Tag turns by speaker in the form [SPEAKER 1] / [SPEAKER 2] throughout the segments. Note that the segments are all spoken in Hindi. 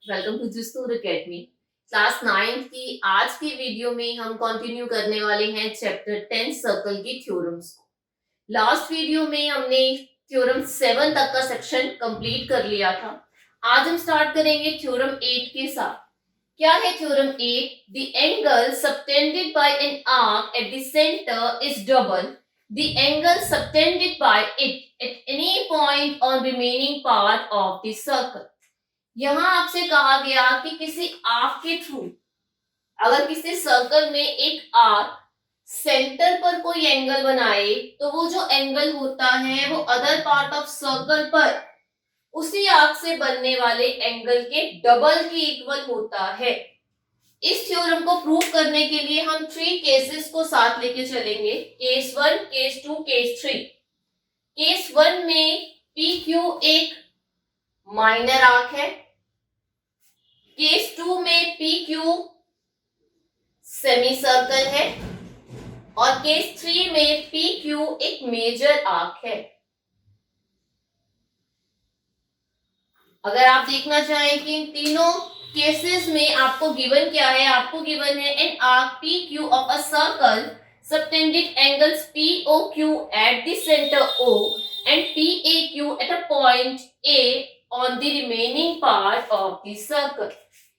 [SPEAKER 1] वेलकम टू जिस्तूर एकेडमी। क्लास 9 की आज की वीडियो में हम कंटिन्यू करने वाले हैं चैप्टर 10 सर्कल की थ्योरम्स को। लास्ट वीडियो में हमने थ्योरम 7 तक का सेक्शन कंप्लीट कर लिया था। आज हम स्टार्ट करेंगे थ्योरम 8 के साथ। क्या है theorem 8? The angle subtended bye an arc at the centre is double the angle subtended bye it at any point on remaining part of the circle. यहां आपसे कहा गया कि किसी आर्क के थ्रू अगर किसी सर्कल में एक आर्क सेंटर पर कोई एंगल बनाए तो वो जो एंगल होता है वो अदर पार्ट ऑफ सर्कल पर उसी आर्क से बनने वाले एंगल के डबल के इक्वल होता है। इस थ्योरम को प्रूव करने के लिए हम 3 केसेस को साथ लेके चलेंगे, केस 1, केस 2, केस 3। केस 1 में PQ एक माइनर आर्क है, केस 2 में PQ सेमी सर्कल है और केस 3 में PQ एक मेजर आर्क है। अगर आप देखना चाहें कि इन तीनों केसेस में आपको गिवन क्या है, आपको गिवन है an arc PQ of a circle subtended angles POQ at the centre O and PAQ at a point A on the remaining part of the circle.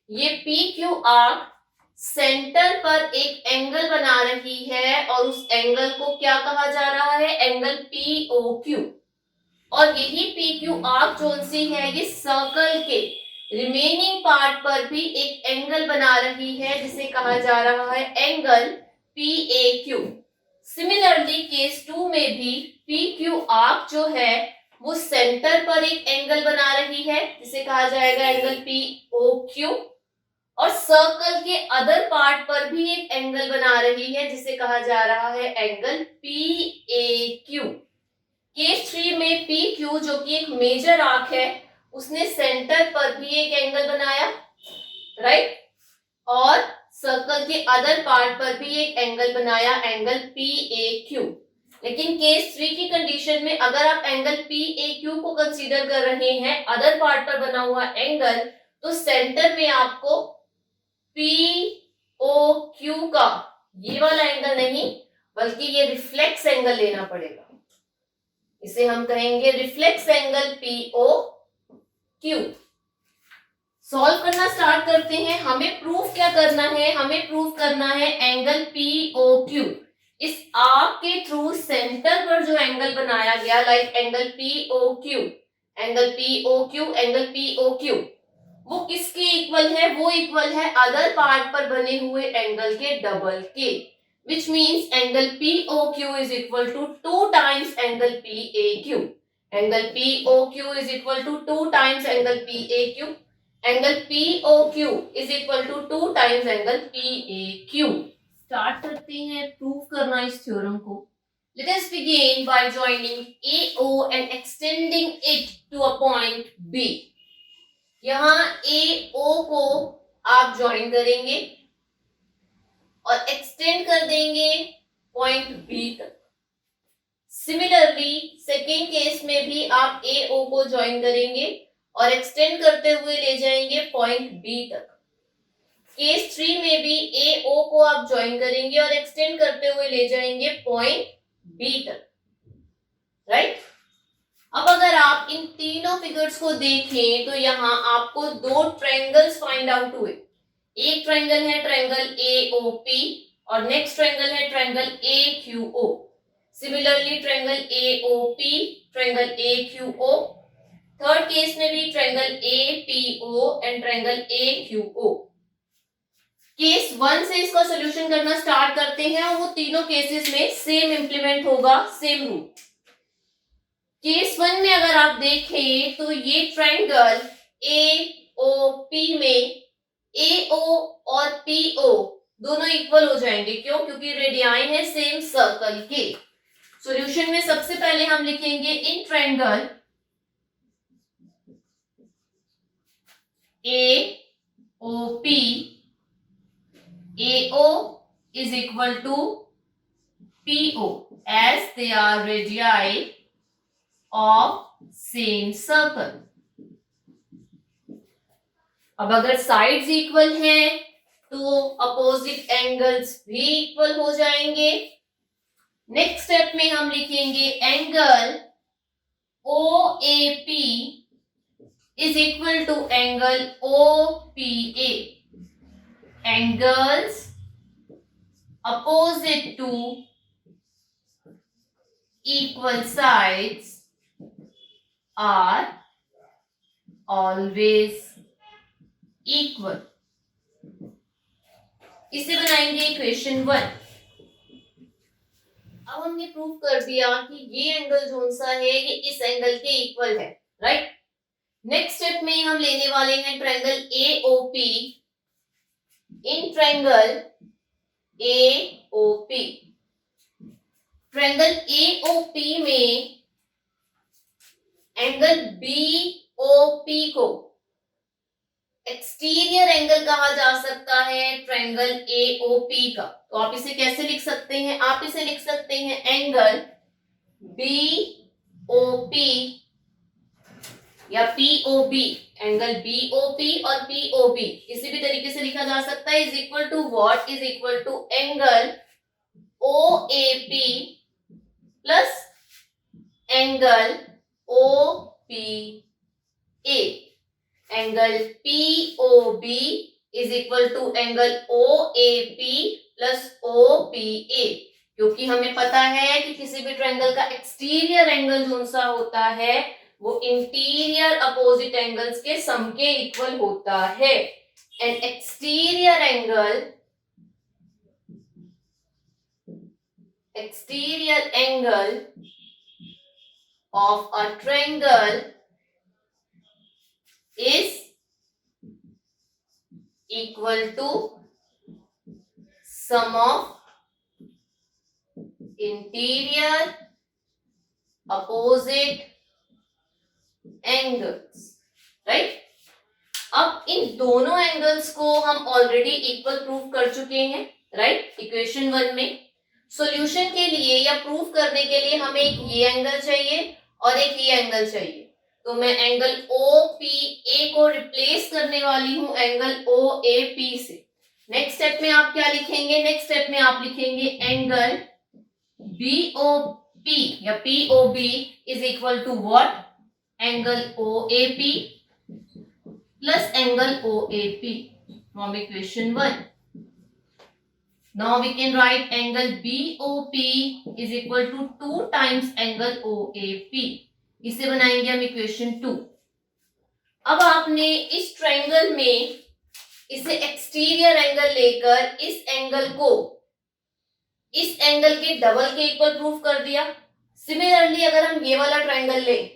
[SPEAKER 1] ये PQ आर्क सेंटर पर एक एंगल बना रही है और उस एंगल को क्या कहा जा रहा है? Angle POQ। और यही PQ आर्क जोन सी है ये सर्कल के रिमेनिंग पार्ट पर भी एक एंगल बना रही है जिसे कहा जा रहा है एंगल PAQ। सिमिलरली केस 2 में भी PQ आर्क जो है वो सेंटर पर एक एंगल बना रही है जिसे कहा जाएगा एंगल POQ और सर्कल के अदर पार्ट पर भी एक एंगल बना रही है जिसे कहा जा रहा है एंगल PAQ। केस 3 में PQ जो कि एक मेजर आर्क है उसने सेंटर पर भी एक एंगल बनाया, राइट, और सर्कल के अदर पार्ट पर भी एक एंगल बनाया, एंगल PAQ। लेकिन केस 3 की कंडीशन में अगर आप एंगल PAQ को कंसीडर कर रहे हैं अदर पार्ट पर बना हुआ एंगल, तो सेंटर में आपको POQ का ये वाला एंगल नहीं बल्कि ये रिफ्लेक्स एंगल लेना पड़ेगा। इसे हम कहेंगे रिफ्लेक्स एंगल POQ। सॉल्व करना स्टार्ट करते हैं। हमें प्रूफ क्या करना है? हमें प्रूफ करना है एंगल POQ। इस आर्क के थ्रू सेंटर पर जो एंगल बनाया गया, like angle POQ, angle POQ, angle POQ, वो किसके इक्वल है? वो इक्वल है अदर पार्ट पर बने हुए एंगल के डबल के, which means angle POQ is equal to 2 times angle PAQ. Angle POQ is equal to 2 times angle PAQ. Angle POQ is equal to 2 times angle PAQ. Start करते हैं प्रूफ करना इस थ्योरम को। Let us begin by joining AO and extending it to a point B. यहाँ AO को आप ज्वाइन करेंगे और एक्सटेंड कर देंगे पॉइंट बी तक। सिमिलरली सेकेंड केस में भी आप AO को ज्वाइन करेंगे और एक्सटेंड करते हुए ले जाएंगे पॉइंट बी तक। केस 3 में भी AO को आप ज्वाइन करेंगे और एक्सटेंड करते हुए ले जाएंगे पॉइंट बी तक, राइट। अब अगर आप इन तीनों फिगर्स को देखें तो यहाँ आपको 2 ट्रायंगल्स फाइंड आउट हुए। एक ट्रायंगल है ट्रायंगल AOP और नेक्स्ट ट्रायंगल है triangle AQO। Similarly triangle AOP, triangle AQO, third case में भी triangle APO and triangle AQO। Case 1 से इसका सॉल्यूशन करना स्टार्ट करते हैं और वो तीनों केसेस में सेम इंप्लीमेंट होगा, सेम रूल। केस 1 में अगर आप देखें तो ये ट्रायंगल AOP में AO और और PO दोनों इक्वल हो जाएंगे। क्यों? क्योंकि रेडियाई है सेम सर्कल के। सॉल्यूशन में सबसे पहले हम लिखेंगे in triangle AOP, AO is equal to PO as they are radii of same circle. अब अगर साइड्स इक्वल हैं तो अपोजिट एंगल्स भी इक्वल हो जाएंगे। नेक्स्ट स्टेप में हम लिखेंगे angle OAP is equal to angle OPA. Angles opposite to equal sides are always equal. इसे बनाएंगे इक्वेशन 1। अब हमने प्रूव कर दिया कि ये एंगल जोन सा है ये इस एंगल के इक्वल है, राइट। नेक्स्ट स्टेप में हम लेने वाले हैं triangle AOP। In triangle AOP, triangle AOP में एंगल BOP को एक्सटीरियर एंगल कहा जा सकता है ट्रायंगल AOP का। तो आप इसे कैसे लिख सकते हैं? आप इसे लिख सकते हैं एंगल BOP या POB। एंगल BOP और POB किसी भी तरीके से लिखा जा सकता है, is equal to what? Is equal to angle OAP plus angle OPA। Angle POB is equal to angle OAP plus OPA। क्योंकि हमें पता है कि किसी भी ट्रायंगल का एक्सटीरियर एंगल जो सा होता है वो इंटीरियर अपोजिट एंगल्स के सम के इक्वल होता है। N exterior angle of a triangle is equal to sum of interior opposite angles, right? अब इन दोनों एंगल्स को हम ऑलरेडी इक्वल प्रूव कर चुके हैं, राइट, इक्वेशन 1 में। सॉल्यूशन के लिए या प्रूव करने के लिए हमें एक ये एंगल चाहिए और एक ये एंगल चाहिए। तो मैं एंगल OPA को रिप्लेस करने वाली हूं एंगल OAP से। नेक्स्ट स्टेप में आप क्या लिखेंगे? नेक्स्ट स्टेप में आप लिखेंगे एंगल BOP या POB is equal to what? Angle OAP plus angle OAP from equation 1। Now we can write angle BOP is equal to 2 times angle OAP। इसे बनाएंगे हम इक्वेशन 2। अब आपने इस ट्रायंगल में इसे एक्सटीरियर एंगल लेकर इस एंगल को इस एंगल के डबल के इक्वल प्रूव कर दिया। सिमिलरली अगर हम ये वाला ट्रायंगल लें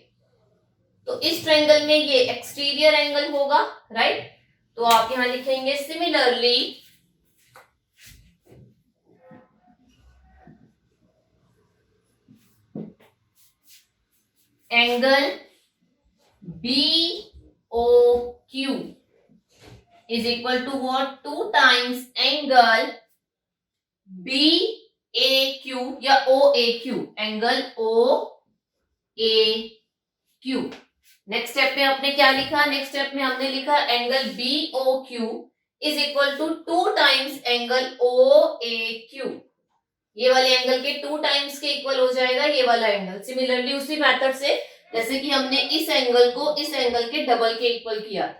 [SPEAKER 1] तो इस ट्रायंगल में ये एक्सटीरियर एंगल होगा, राइट। तो आप यहां लिखेंगे similarly angle BOQ is equal to what? 2 times angle BAQ या OAQ, angle OAQ। Next step में आपने क्या लिखा? नेक्स्ट स्टेप में हमने लिखा angle BOQ is equal to 2 times angle OAQ। ये वाले एंगल के 2 टाइम्स के इक्वल हो जाएगा ये वाला एंगल। सिमिलरली उसी मेथड से जैसे कि हमने इस एंगल को इस एंगल के डबल के इक्वल किया,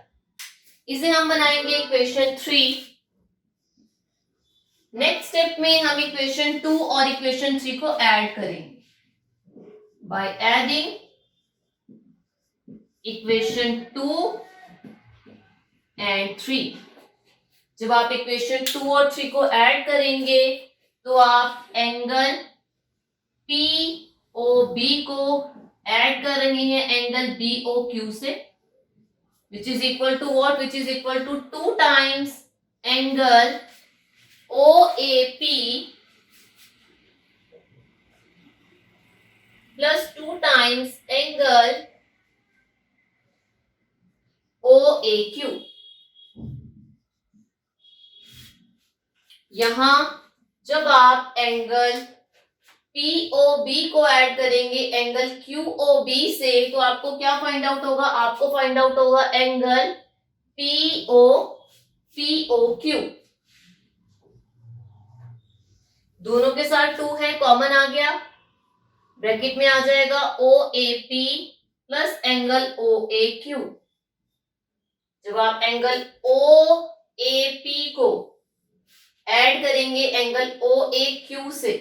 [SPEAKER 1] इसे हम बनाएंगे इक्वेशन 3। नेक्स्ट स्टेप में हम इक्वेशन 2 और इक्वेशन 3 को ऐड करेंगे बाय एडिंग इक्वेशन 2 एंड 3। जब आप इक्वेशन 2 और 3 को ऐड करेंगे तो आप एंगल POB को ऐड कर रहे हैं एंगल BOQ से, which is equal to what? Which is equal to 2 times angle OAP plus 2 times angle OAQ। यहां जब आप एंगल POB को ऐड करेंगे एंगल QOB से, तो आपको क्या फाइंड आउट होगा? आपको फाइंड आउट होगा एंगल POQ। दोनों के साथ 2 है, कॉमन आ गया, ब्रैकेट में आ जाएगा OAP प्लस एंगल OAQ। जब आप एंगल OAP को ऐड करेंगे एंगल OAQ से,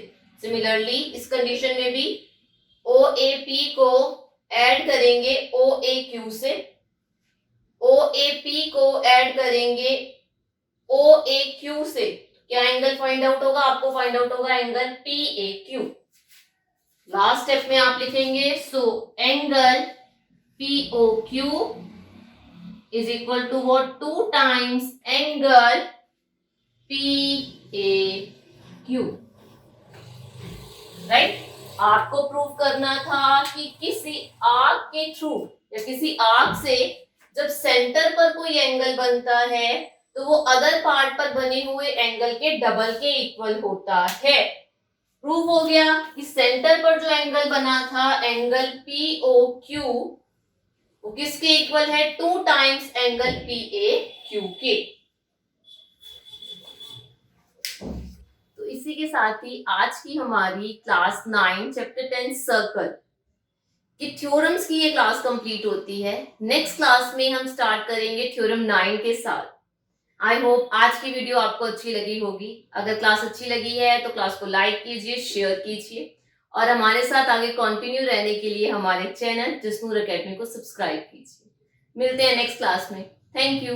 [SPEAKER 1] सिमिलरली इस कंडीशन में भी OAP को ऐड करेंगे OAQ से, OAP को ऐड करेंगे OAQ से, क्या एंगल फाइंड आउट होगा? आपको फाइंड आउट होगा एंगल PAQ। लास्ट स्टेप में आप लिखेंगे so angle POQ is equal to what? 2 times angle PAQ। Right? आपको प्रूव करना था कि किसी आर्क के थ्रू या किसी आर्क से जब सेंटर पर कोई एंगल बनता है तो वो अदर पार्ट पर बने हुए एंगल के डबल के इक्वल होता है। प्रूव हो गया कि सेंटर पर जो एंगल बना था एंगल POQ वो किसके इक्वल है? 2 टाइम्स एंगल PAQ के। तो इसी के साथ ही आज की हमारी क्लास 9 चैप्टर 10 सर्कल की थ्योरम्स की ये क्लास कंप्लीट होती है। नेक्स्ट क्लास में हम स्टार्ट करेंगे थ्योरम 9 के साथ। आई होप आज की वीडियो आपको अच्छी लगी होगी। अगर क्लास अच्छी लगी है तो क्लास को लाइक कीजिए, शेयर कीजिए और हमारे साथ आगे कंटिन्यू रहने के लिए हमारे चैनल जिस्नूर एकेडमी को सब्सक्राइब कीजिए। मिलते हैं नेक्स्ट क्लास में। Thank you.